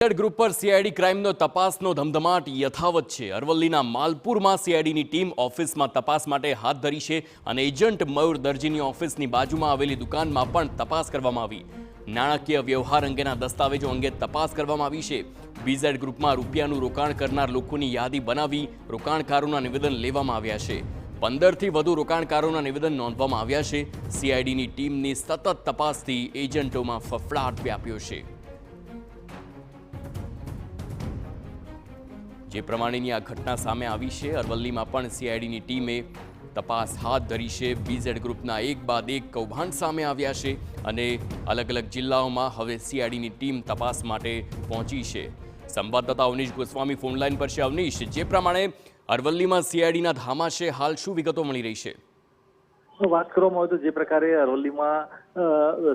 BZ group પર CID ક્રાઇમનો તપાસનો ધમધમાટ યથાવત છે। અરવલ્લીના માલપુરમાં સીઆઈડીની ટીમ ઓફિસમાં તપાસ માટે હાથ ધરી છે અને એજન્ટ મયુર દરજીની ઓફિસની બાજુમાં આવેલી દુકાનમાં પણ તપાસ કરવામાં આવી। નાણાકીય વ્યવહાર અંગેના દસ્તાવેજો અંગે તપાસ કરવામાં આવી છે। બીઝેડ ગ્રુપમાં રૂપિયાનું રોકાણ કરનાર લોકોની યાદી બનાવી રોકાણકારોના નિવેદન લેવામાં આવ્યા છે। 15થી વધુ રોકાણકારોના નિવેદન નોંધવામાં આવ્યા છે। સીઆઈડીની ટીમની સતત તપાસથી એજન્ટોમાં ફફડાટ વ્યાપ્યો છે। જે પ્રમાણેની આ ઘટના સામે આવી છે। અરવલ્લીમાં પણ સીઆઈડીની ટીમે તપાસ હાથ ધરી છે। બીઝેડ ગ્રુપના એક બાદ એક કૌભાંડ સામે આવ્યા છે અને અલગ અલગ જિલ્લાઓમાં હવે સીઆઈડીની ટીમ તપાસ માટે પહોંચી છે। સંવાદદાતા અવનીશ ગોસ્વામી ફોનલાઈન પર છે। અવનીશ, જે પ્રમાણે અરવલ્લીમાં સીઆઈડીના ધામા છે, હાલ શું વિગતો મળી રહી છે? વાત કરવામાં આવે તો જે પ્રકારે અરવલ્લીમાં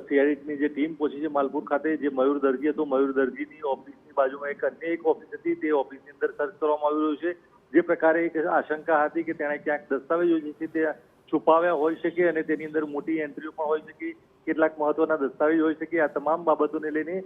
સીઆઈડીની જે ટીમ પહોંચી છે માલપુર ખાતે, જે મયુર દરજી હતો, મયુર દરજીની ઓફિસની બાજુમાં એક ઓફિસ હતી, તે ઓફિસની અંદર સર્ચ કરવામાં આવી રહ્યું છે। જે પ્રકારે એક આશંકા હતી કે તેણે ક્યાંક દસ્તાવેજો જે છે તે છુપાવ્યા હોઈ શકે અને તેની અંદર મોટી એન્ટ્રીઓ પણ હોઈ શકે, કેટલાક મહત્વના દસ્તાવેજ હોઈ શકે। આ તમામ બાબતોને લઈને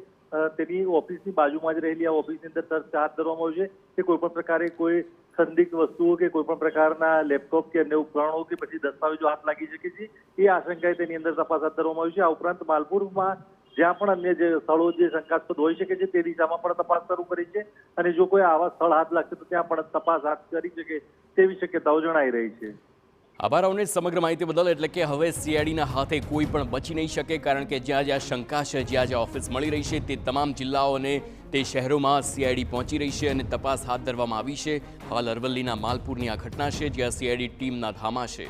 તેની ઓફિસની બાજુમાં જ રહેલી આ ઓફિસની અંદર સર્ચ હાથ ધરવામાં આવ્યું છે કે કોઈ પણ પ્રકારે કોઈ સંદિગ્ધ વસ્તુઓ કે કોઈ પણ પ્રકારના લેપટોપ કે અન્ય ઉપકરણો કે પછી દસ્તાવેજો હાથ લાગી શકે છે, એ આશંકાએ તેની અંદર તપાસ હાથ ધરવામાં આવી છે। આ ઉપરાંત માલપુરમાં જ્યાં પણ અન્ય જે સ્થળો જે શંકાસ્પદ હોઈ શકે છે તે દિશામાં પણ તપાસ શરૂ કરી છે અને જો કોઈ આવા સ્થળ હાથ લાગશે તો ત્યાં પણ તપાસ હાથ કરી શકે તેવી શક્યતાઓ જણાઈ રહી છે। આભાર અવનીશ સમગ્ર માહિતી બદલ। એટલે કે હવે સીઆઈડીના હાથે કોઈ પણ બચી નહીં શકે, કારણ કે જ્યાં જ્યાં શંકા છે, જ્યાં જ્યાં ઓફિસ મળી રહી છે, તે તમામ જિલ્લાઓ અને તે શહેરોમાં સીઆઈડી પહોંચી રહી છે અને તપાસ હાથ ધરવામાં આવી છે। હાલ અરવલ્લીના માલપુરની આ ઘટના છે જ્યાં સીઆઈડી ટીમના ધામા છે।